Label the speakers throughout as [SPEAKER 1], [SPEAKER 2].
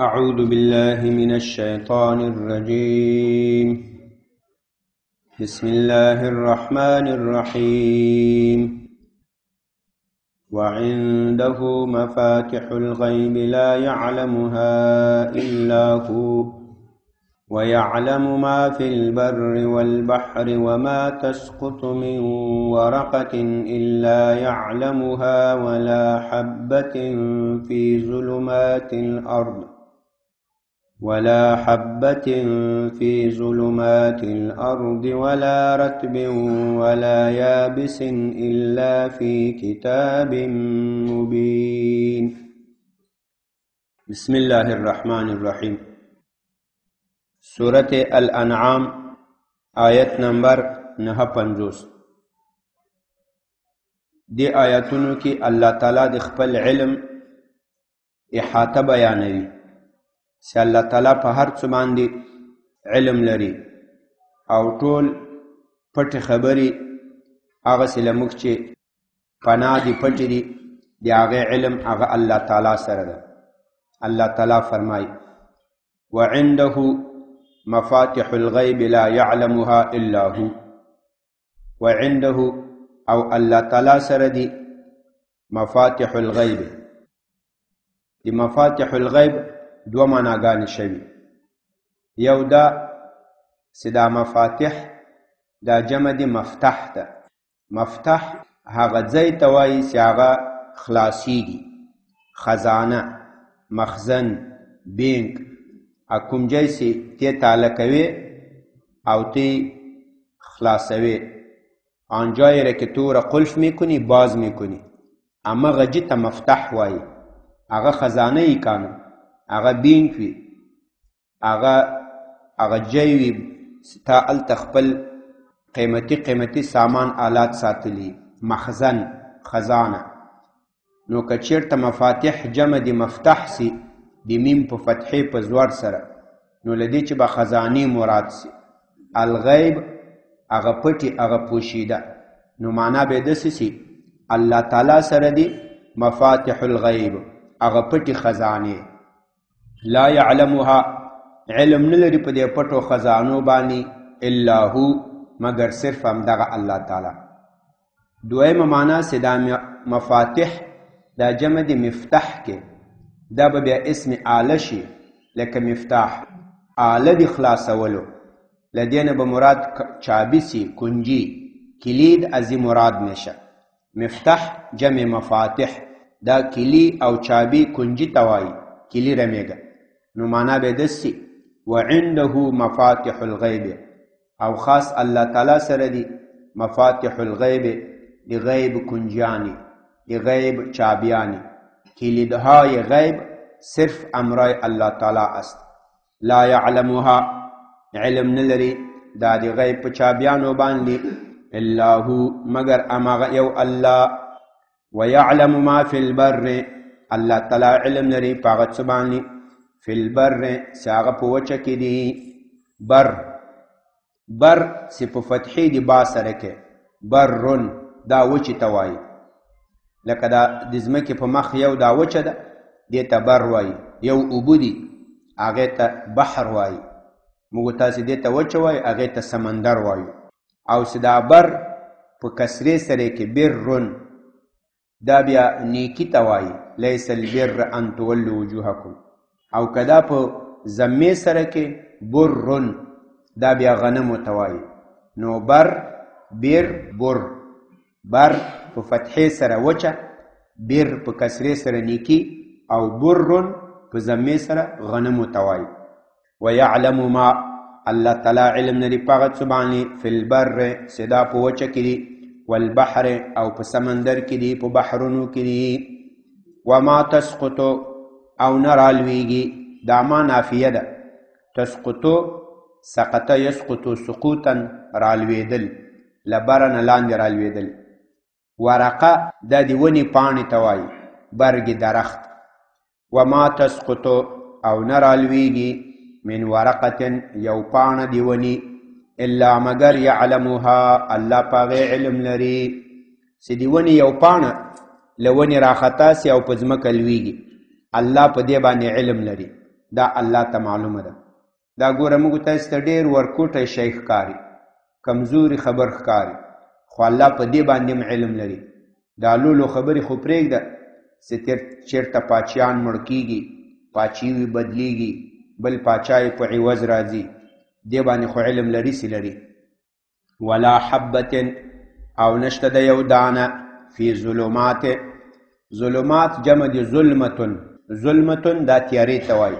[SPEAKER 1] أعوذ بالله من الشيطان الرجيم. بسم الله الرحمن الرحيم. وعنده مفاتح الغيب لا يعلمها إلا هو ويعلم ما في البر والبحر وما تسقط من ورقة إلا يعلمها ولا حبة في ظلمات الأرض ولا رطب ولا يابس إلا في كتاب مبين. بسم الله الرحمن الرحيم. سورة الانعام آیت نمبر 950. دی آیتونو کی اللہ تعالی د خپل علم احاطه بیانوي چې الله تعالی په هر څه باندې علم لري او ټول پټ خبري هغه سره موږ چې پناه دي پټ دي د هغه علم هغه الله تعالی سره ده. الله تعالی فرمایي وعنده مفاتح الغيب لا يعلمها إلا هو. وعنده او الله تعالی سره دي مفاتح الغيب. دي مفاتح الغيب دو معناګانې شوي. یو دا چې دا مفاتح دا جمع دي مفتح ده. مفتح هغه ځای ته وایي چې هغه خلاصیږي، خزانه، مخزن، بینک، کوم ځای چې ته تاله کوي او ته خلاصوي، آن جایی را که تو را قلف میکنی باز میکنی، اما غجی تا مفتح وایی. اغا خزانه ای کانو، اغا بینک وی، اغا جای وی تا التخپل قیمتی سامان آلات ساتلی، مخزن، خزانه. نو که چیرته مفاتح جمع دی مفتح سی دی میم په فتحې په زور سره، نو لدی چې به خزانی مراد سی. الغیب اغا پټی اغا پوشیده، نو معنا به دسی سی الله تعالی سره دی مفاتح الغیب اغا پټی خزانه. لا يعلمها علم نلري په دې پټو خزانو باندې الا هو مگر صرف همدغه الله تعالی. دویمه معنا چې دا مفاتح دا جمع دی مفتح کې، دا به بیا اسم آله شي لکه مفتاح، آله دی خلاصولو. لدینه به مراد چابی سی، کنجی، کلید ازی مراد میشه. مفتاح جمع مفاتح دا کلی او چابی کنجی توائی، کلی رمیگه. نو مانا به دستی وعنده مفاتح الغیب، او خاص اللہ تعالی سره دی مفاتح الغیب، دی غیب کنجیانی، دی غیب چابیانی. کلیدهای غیب صرف امرای اللہ تعالی است. لا يعلمها علم نلری دا دی غیب پا چابیانو باندی الا هو مگر اماغ یو اللہ. ويعلم ما في البر اللہ تعالی علم لري پاغت سبانی فی البر ساغ پا وچا کی دی. بر سی پا فتحی دی با سرکے، برن دا وچی توائی. لکه دا دزمکی پا مخ یو دا وچا دا دیتا بر وائی، یو اوبو دی آغیتا بحر وائی، مگو تاسی دیتا وچا وائی آغیتا سمندر وائی. او سدا بر پا کسری سرے کے برن دا بیا نیکی توائی، لیس البر ان تولو وجوهکم. او کدا پا زمی سرے کے برن دا بیا غنمو توائی. نو بر بر پا فتحی سر وچا، بر پا کسری سر نیکی، او برن پا زمی سر غنمو توائی. ویعلم ما اللہ تعالی علم نری پاغت سبانی فی البر صدا پا وچا کری، والبحر او پا سمندر کری، پا بحرونو کری. وما تسقطو او نرالویگی، داما نافیه دا. تسقطو سقطا یسقطو سقوطا رالویدل، لبرن لاند رالویدل. ورقه دا دی ونی پانی توائی، برگ درخت. وما تسقطو او نرالویگی من ورقة یو پان دی ونی الا مگر یعلمها اللہ پاغی علم لری. سی دی ونی یو پان لونی راخطاسی او پزمک الویگی، الله په دې باندې علم لري. دا الله ته معلومه ده. دا ګوره موږ تاسو ته ډېر ورکوټی شی ښکاري، کمزوري خبر ښکاري، خو الله په دې باندې هم علم لري. دا لولو خبرې خو پرېږده چې چېرته پاچیان مړ کېږي، پاچي وي بدلیږي، بل پاچا یې په عوض راځي، دې باندې خو علم لري سي لري. ولا حبة او نشته د یو دانه فی ظلمات، ظلمات جمع دی ظلمتن، ظلمتن دا تیارې ته وایي،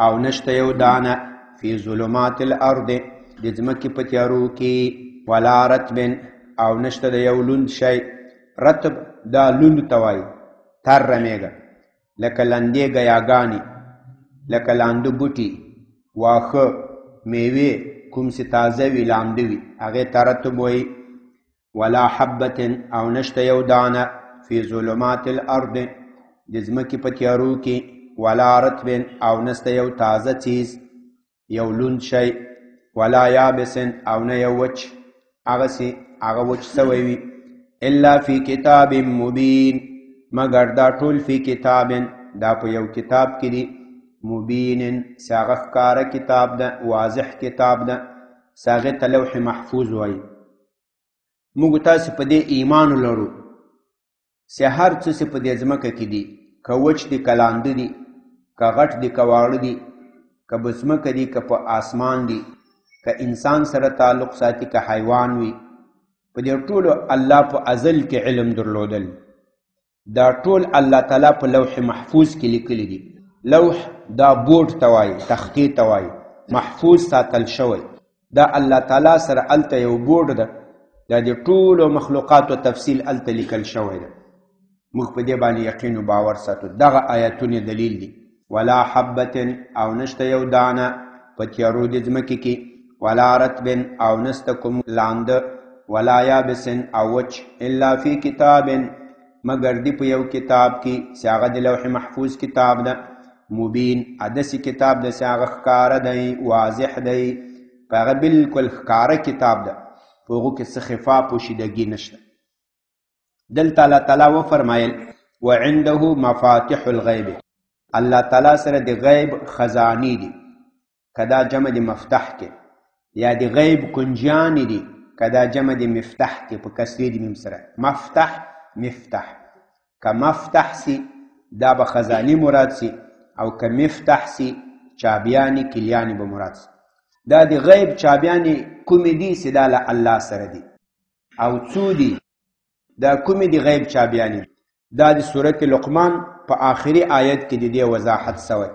[SPEAKER 1] او نشته یو دانه فی ظلمات الارض د ځمکې په تیارو کې، ولا رطب او نشته د یو لوند شی، رطب دا لوند ته وایي، تر رمیږه لکه لندې ګیاګانې، لکه لانده بوټي، واښه، میوې کوم چې تازه وي لانده وي هغې ته رطب وایي. ولا حبة او نشته یو دانه فی ظلمات الارض د ځمکې په تیارو کې، ولا رطب او نشته یو تازه چیز، یو لوند شی، ولا یابس او نه یو وچ، هغسې هغه وچ سوی وي، الا فی کتاب مبین مگر دا ټول فی کتاب دا په یو کتاب کې دي، مبین چې هغه ښکاره کتاب ده، واضح کتاب ده، چې هغې ته لوح محفوظ وایي. موږ تاسې په دې ایمان لرو چې هر څه چې په دې ځمکه کې دي، که وچ دي که لانده دي، که غټ دي که واړه دي، که په ځمکه دي که په آسمان دي، که انسان سره تعلق ساتي که حیوان وي، په دې ټولو الله په ازل کې علم درلودل. دا ټول الله تعالی په لوح محفوظ کې لیکلي دي. لوح دا بورډ ته وایي، تختې ته وایي، محفوظ ساتل شوی. دا الله تعالی سره هلته یو بورډ ده، دا د ټولو مخلوقاتو تفصیل هلته لیکل شوی ده. موږ په دې باندې یقین و باور ساتو. دغه آیتونه دلیل دي. ولا حبة او نشته یو دانه په تیارو د ځمکې کې، ولا رطب او نسته کوم لانده، ولا یابس او وچ، الا فی کتاب مگر دی په یو کتاب کې چې هغه د لوح محفوظ کتاب ده، مبین داسې کتاب ده چې هغه ښکاره دی، واضح دی، په هغه بلکل ښکاره کتاب ده، په هغو کې څه خفا پوشیدګي نشته. دلته الله تعالی وفرمایل وعنده مفاتح الغیب، الله تعالی سره د غیب خزانې دي، که دا جمع د مفتح کې، یا د غیب کنجیانې دي، که دا جمع د مفتح کې په کسرې د میم سره، مفتح مفتح، که مفتح سی دا به خزانې مراد سی، او که مفتح سی چابیانې کلیانې به مراد سی. دا د غیب چابیانې کومې دي چې دا له الله سره دي، او څو دي دا کومې د غیب چابیانې؟ دا د سورت لقمان په آخري آیت کې د دې وضاحت سوی.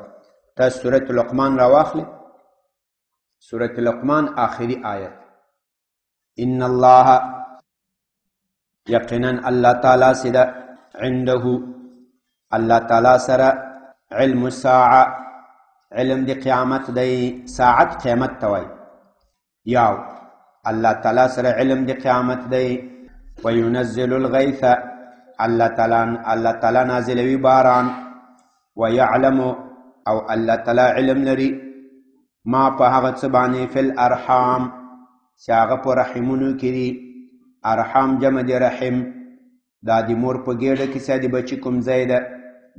[SPEAKER 1] تاسو سورت لقمان را واخلئ، سورت لقمان آخري آیت. ان الله یقینا الله تعالی سره عنده الله تعالی سره علم الساعه، علم د قیامت دی، ساعت قیامت ته وایي. یاو الله تعالی سره علم د قیامت دی. وینزل الغیث، الله تعالی نازلوي باران. ویعلم او الله تعالی علم لري ما په هغه څه باندې فی الارحام چې هغه په رحمونو کې دي. ارحام جمع د رحم، دا د مور په ګېډه کې چې د بچي کوم ځای ده،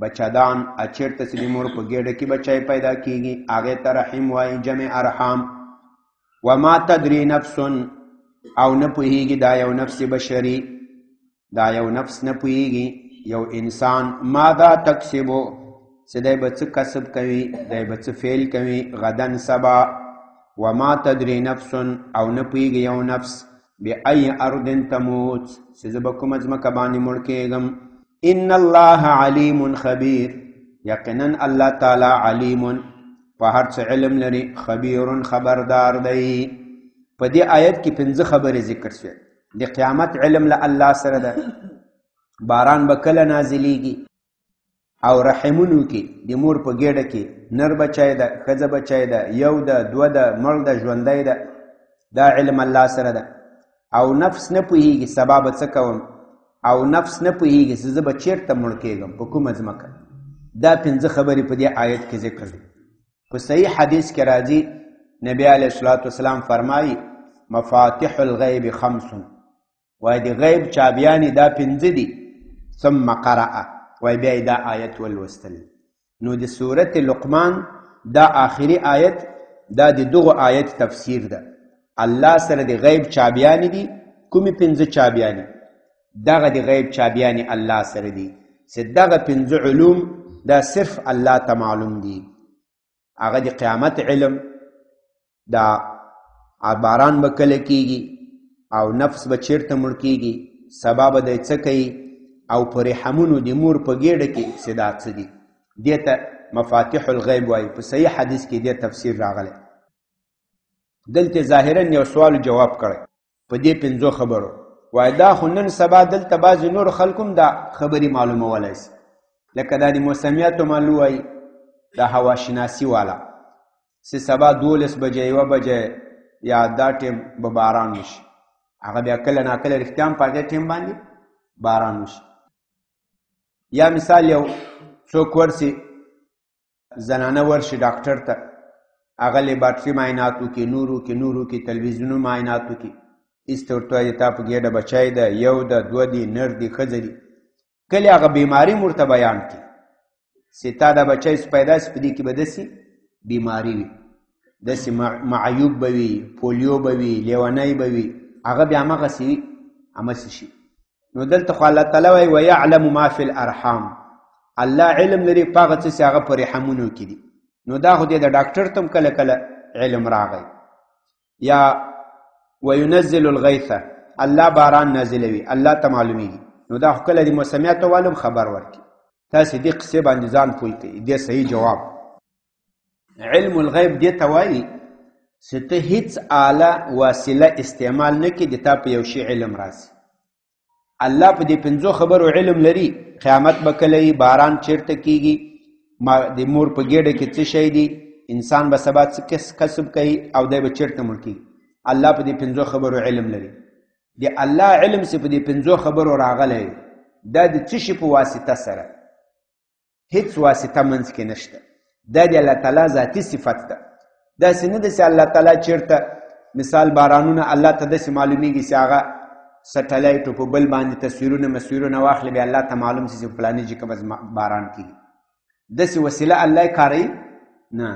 [SPEAKER 1] بچهدان چېرته چې د مور په ګېډه کې بچی پیدا کېږي هغې ته رحم وایي، جمع ارحام. وما تدري نفس او نه پوهیږي دا یو نفس بشري، دا یو نفس نه پوهیږي، یو انسان ماذا تکسبو چې دی به څه کسب کوي، دی به څه فعل کوي غدن سبا. وما تدري نفس او نه پوهیږي یو نفس بأي ارض تموت چې زه به کومه ځمکه باندې مړ کېږم. ان الله علیم خبیر، یقینا الله تعالی علیم په هر څه علم لري، خبیر خبردار دی. په دې آیت کې 5 خبرې ذکر شوې. د قیامت علم له الله سره ده، باران به کله نازلیږي، او رحمونو کې د مور په ګېډه کې نر بچی ده، ښځه بچی ده، یو ده، دوه ده، مړ ده، ژوندی ده، دا علم الله سره ده. او نفس نه پوهیږي سبا به څه کوم، او نفس نه پوهیږي چې زه به چېرته مړ کېږم، په کومه ځمکه. دا 5 خبرې په دې آیت کې ذکر دي. په صحیح حدیث کې راځي، نبی علیه الصلاة والسلام فرمایي مفاتح الغیب 5، وایي د غیب چابیانې دا 5 دي. ثم قرأ، وایي بیا دا آیت ولوستل. نو د سورت لقمان دا آخري آیت دا د دغه آیت تفسیر ده. الله سره د غیب چابیانی دي. کومې 5 چابیانی؟ دغه د غیب چابیانی الله سره دي. چې دغه 5 علوم دا صرف الله ته معلوم دي. هغه د قیامت علم، دا باران به کله کیږي، او نفس به چیرته مړ کیږي، سبا به دی څه کوي، او په رحمونو د مور په ګېډه کې چې دا څه دي. دې ته مفاتيح الغیب وایي. په صحیح حدیث کې دې تفسیر راغلی. دلته ظاهرا یو سوال جواب کړی په دې 5 خبرو. وای دا خو نن سبا دلته بعضې نور خلکو دا خبرې معلومولی شي، لکه دا د موسمیاتو معلوم وایي، دا هواشناسي والا، چې سبا 12 بجې 1 بجې یا دا ټیم به باران وشي. هغه بیا کله ناکله رښتیا هم په هغې ټیم باندې باران وشي. یا مثال یو څوک ورسي، زنانه ورشي ډاکټر ته، هغه لیبارټري معاینات وکړي، نورو کې تلویزیونو معاینات وکړي، ایسته ورته وایي تا په ګېډه بچی ده، 1 ده 2 دي، نر دي ښځه دي. کله هغه بیماري ورته بیان کړي چې تا دا بچی پیدا سي، په دې کې به داسې بیماري وي، داسې معیوب به وي، پولیو به وي، لیونی به وي، هغه بیا همغسې وي، همسې شي. نو دلته خو الله تعالی وایي ویعلم ما فی الارحام، الله علم لري په هغه څه چې هغه په رحمونو کې دي. نو دا خو د ډاکټر ته هم کله کله علم راغی. یا وینزل الغیث، الله باران نازلوي، الله ته معلومیږي. نو دا خو کله د موسمیاتو والو خبر ورکړي. تاسې دې قصې باندې ځان پوه کړئ. دې صحیح جواب. علم الغیب دې ته وایي چې ته هیڅ آله وسیله استعمال نه کړي د تا په یو شي علم راسي. الله په دې 5 خبرو علم لري. قیامت به کله وي، باران چیرته کیږي، د مور په ګېډه کې څه شی دی، انسان به سبا څه کسب کوي، او دی به چیرته مړ کیږي. الله په دې 5 خبرو علم لري. د الله علم چې په دې 5 خبرو راغلی دا د څه شي په واسطه سره؟ هیڅ واسطه منځ کې نشته. دا د الله تعالی ذاتي صفت ده. داسې نه ده چې الله تعالی چیرته مثال بارانونه الله ته داسې معلومیږي چې هغه سټلایټو په بل باندې تصویرونه واخلي، بیا الله ته معلوم شي چې فلاني جې کوم باران کیږي. داسې وسیله الله کاروي نه.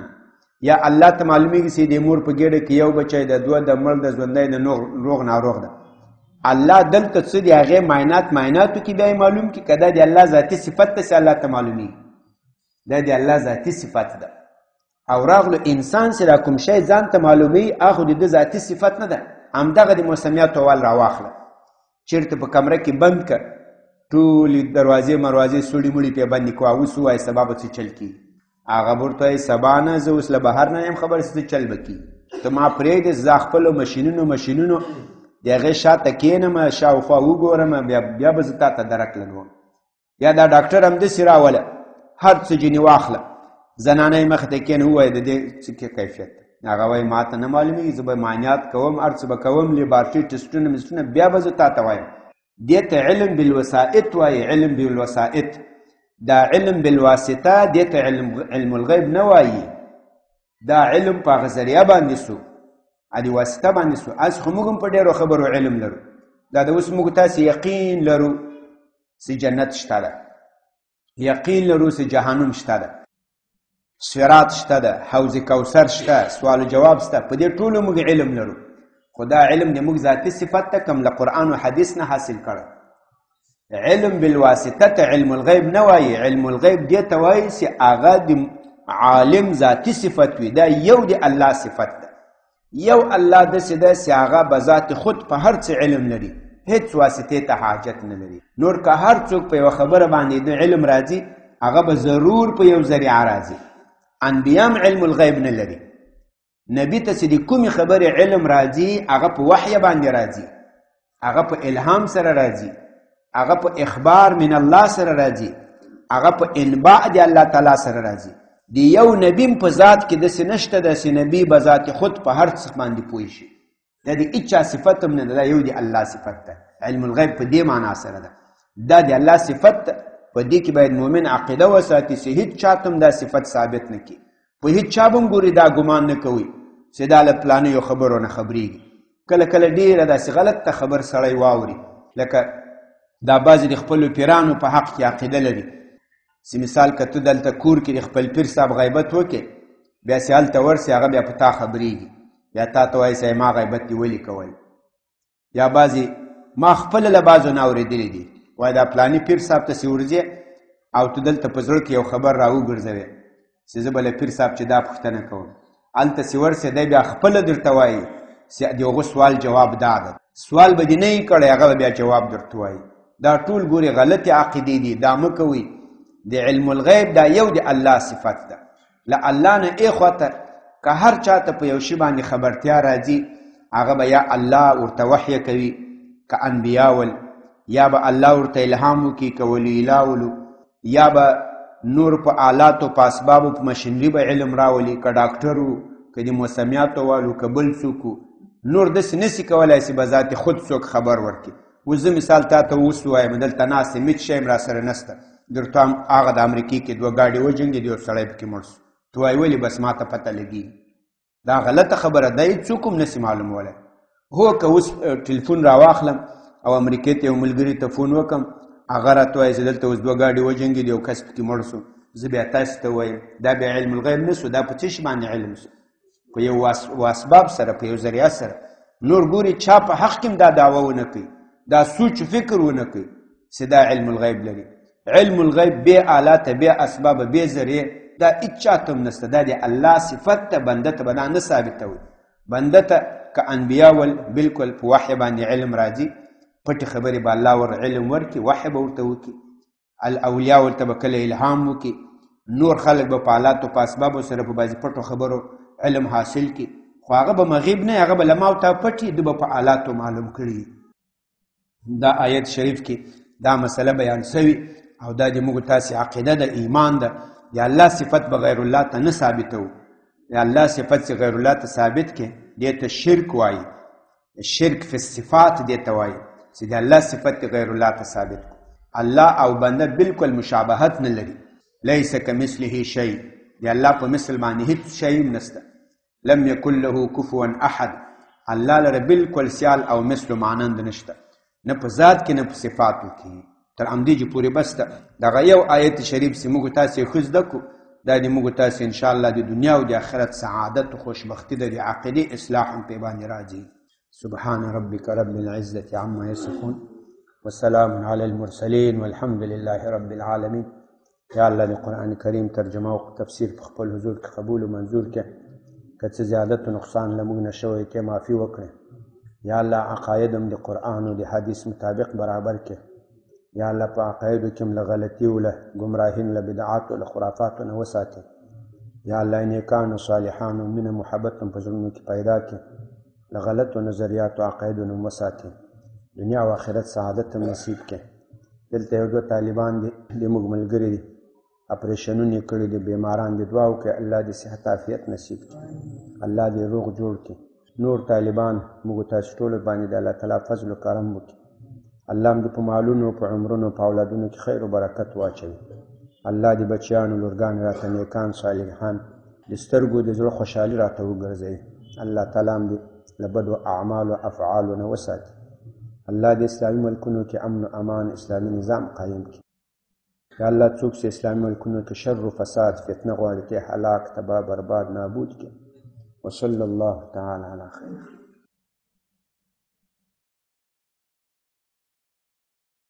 [SPEAKER 1] یا الله ته معلومیږي چې د مور په ګېډه کې 1 بچی ده، 2 ده، مړ ده، ژوندی ده، روغ ناروغ ده. الله دلته څه د هغې معایناتو کې بیا معلوم کړي که دا د الله ذاتي صفت ده چې الله ته معلومیږي. دا د الله ذاتي صفت ده. او راغلو انسان چې دا کوم شی ځان ته معلوموي، هغه د ده ذاتي صفت نه ده. همدغه د موسمیاتو وال راواخله، چیرته په کمره کې بند که، ټولې دروازې مروازې سوړي مړي پې بندې کړه، اوس ووایه سبا به څه چل کېږي. هغه به ورته وایي سبا نه، زه اوس له بهر نه یم خبر چې څه چل به کېږي. ته ما پرېږدې زه خپلو مشینونو د هغې شاته کښېنم، شاوخوا وګورم، بیا به زه تا ته درک لګوم. یا دا ډاکټر همداسې راوله، هر څه جنې واخله، زنانه یې مخې ته کښېنه، ووایه د دې څه کیفیت ده. هغه وایي ما ته نه معلومېږي، زه به معاینات کوم، هر څه به کوم، لیبارټري ټسټونه بیا به زه تا ته وایم. دې ته علم بالوسائط وایي. علم بالوسائط، دا علم بالواسطه دې ته علم الغیب نه وایي. دا علم په هغه ذریعه باندې سو، د واسطه باندې سو. اوس خو موږ هم په ډېرو خبرو علم لرو. دا د اوس موږ تاسې یقین لرو چې جنت شته ده، یقین لرو چې جهنم شته ده، صراط شته ده، حوض کوثر شته، سوال و جواب شته. په دې ټولو موږ علم لرو. خو دا علم د موږ ذاتي صفت ته کوم له قرآن و حدیث نه حاصل کړی. علم بالواسطه ته علم الغیب نه وایي. علم الغیب دې ته وایي چې هغه د عالم ذاتي صفت وي. دا یو د الله صفت ده. یو الله داسې ده چې هغه به ذات خود په هر څه علم لري، هیڅ واسطې ته حاجت نه لري. نور که هر څوک په یوه خبره باندې د علم راځي، هغه به ضرور په یو ذریعه راځي. انبیا هم علم الغیب نه لري. نبی ته چې د کومې خبرې علم راځي، هغه په وحی باندې راځي، هغه په الهام سره راځي، هغه په اخبار من الله سره راځي، هغه په انباء د الله تعالی سره راځي. د یو نبی په ذات کې داسې نشته ده چې نبی به ذات خود په هر څه باندې پوه شي. دا د هیچا صفت هم نه ده، دا یو د الله صفت ده. علم الغیب په دې معنا سره ده. دا د الله صفت ده. په دې کې باید مؤمن عقیده وساتي چې هیڅ چاته هم دا صفت ثابت نه کړي. په هیڅ چا به هم ګوري دا ګمان نه کوي چې دا له پلانیو خبرو نه خبرېږي. کله کله ډېره داسې غلطه خبر سړی واوري، لکه دا بعضې د خپلو پیرانو په حق کې عقیده لري چې مثال که ته دلته کور کې د خپل پیر صاحب غیبت وکړې، بیا چې هلته ورسې هغه بیا په تا خبرېږي، بیا تا ته وایي صاحب ما غیبت دې ولې کول. یا بعضې ما خپله له بعضو نه اورېدلي دي، وایي دا پلاني پیر صاحب ته چې ورځې او ته دلته په زړه کې یو خبر را وګرځوې چې زه به له پیر صاحب چې دا پوښتنه کوم، هلته چې ورسې دی بیا خپله درته وایي چې د هغه سوال جواب دا ده. سوال به دې نه یې کړی، هغه به بیا جواب درته وایي. دا ټول ګورې غلطې عقیدې دي، دا مه کوئ. د علم الغیب دا یو د الله صفت ده. له الله نه ایخواته که هر چاته په یو شي باندې خبرتیا راځي، هغه به یا الله ورته وحی کوي که انبیا ول، یا به الله ورته الهام وکړي که ولی الله ولو، یا به نور په آلاتو په اسبابو په مشینري به علم راولي، که ډاکټر و که د موسمیاتو والو که بل څوک و، نور داسې نسي کولی چې به ذات خود څوک خبر ورکړي. اوس زه مثال تا ته اوس ووایم دلته ناست یم، هېڅ شی هم راسره نشته، درته هم هغه د امریکې کې 2 ګاډي وجنګېدې، یو سړی پکې مړ شو. ته وایي ولې بس ما ته پته لګېږي. دا غلطه خبره ده، هېڅ څوک هم نسي معلومولی. هو که اوس ټلیفون راواخلم او امریکې ته یو ملګري ته فون وکړم، هغه راته وایي چې دلته اوس 2 ګاډي وجنګېدې، یو کس پکې مړ شو، زه بیا تاسو ته وایم دا بیا علم الغیب نه شو، دا په څه شي باندې علم شو؟ په یو اسباب سره، په یو ذریعه سره. نور ګوري چا په حق کې دا دعوه ونه کوي، دا سوچ فکر ونه کوي چې دا علم الغیب لري. علم الغیب بې آلاته، بې اسباب، بې ذریعه، دا هېڅ چاته هم نشته. دا د الله صفت ته، بنده ته به دا نه ثابتوي. بنده ته که انبیا ول بلکل په وحی باندې علم راځي، پټې خبرې به الله ور علم ورکړي، وحی به ورته وکړي. الاولیا ورته به کله الهام وکړي، نور خلک به په آلاتو په اسبابو سره په بعضې پټو خبرو علم حاصل کړي، خو هغه به مغیب نه، هغه به له ما او تا پټي، ده به په آلاتو معلوم کړي. دا آیت شریف کې دا مسله بیان شوي او دا د موږ تاسې عقیده د ایمان ده. د الله صفت به غیر الله ته نه ثابتوو. د الله صفت چې غیر الله ته ثابت کې دې ته شرک وایي. شرک فی الصفات دې ته وایي چې د الله صفت غیر الله ته ثابت کو. الله او بنده بالکل مشابهت نه لري. لیس کمثله شیء، د الله په مثل باندې هیڅ شی هم نشته. لم یکن له کفوا احد، الله لره بالکل سیال او مثل مانند نشته، نه په ذات کې نه په صفاتو کې. تر همدې چې پورې بس ده. دغه یو آیت شریف چې موږ تاسې ښه زده کړو، دا د موږ تاسې انشاءالله د دنیا او د آخرت سعادت او خوشبختي ده، د عقیدې اصلاح هم پې باندې راځي. سبحان ربک رب العزة عما یصفون وسلام علی المرسلین والحمد لله رب العالمین. یا الله د قرآن کریم ترجمه او تفسیر په خپل حضور کې قبول او منظور کړه. که څه زیادت و نقصان له موږ نه شوی کې معافي وکړه. یا الله عقاید هم د قرآن او د حدیث مطابق برابر کړه. یا الله په عقایدو کې هم له غلطي او له ګمراهي له بدعاتو له خرافاتو نه وساتې. یا الله نیکانو صالحانو مینه محبت هم په زړونو کې پیدا کړي، له غلطو نظریاتو عقایدو نه وساتې. دنیا او آخرت سعادت هم نصیب کړي. دلته یو 2 طالبان دي، د موږ ملګري دي، اپریشنونه یې کړي دي، بیماران دي. دعا وکړئ الله دې صحت عافیت نصیب کړي، الله دې روغ جوړ کړي. نور طالبان موږ تاسو ټولو باندې د الله تعالی فضل و کرم وکړي. الله هم دې په مالونو، په عمرونو، په اولادونو کې خیر و برکت واچوي. الله دې بچیانو لورګان راته نیکان صالحان د سترګو د زړه خوشحالي راته وګرځوي. الله تعالی هم دې له بدو اعمالو افعالو نه وساتي. الله دې اسلامي ملکونو کې امن و امان اسلامي نظام قایم کړي. یا الله څوک چې اسلامي ملکونو کې شر و فساد فتنه غواړي، ته هلاک، تباه، برباد، نابود کړي. وصلی الله تعالی علی خیر.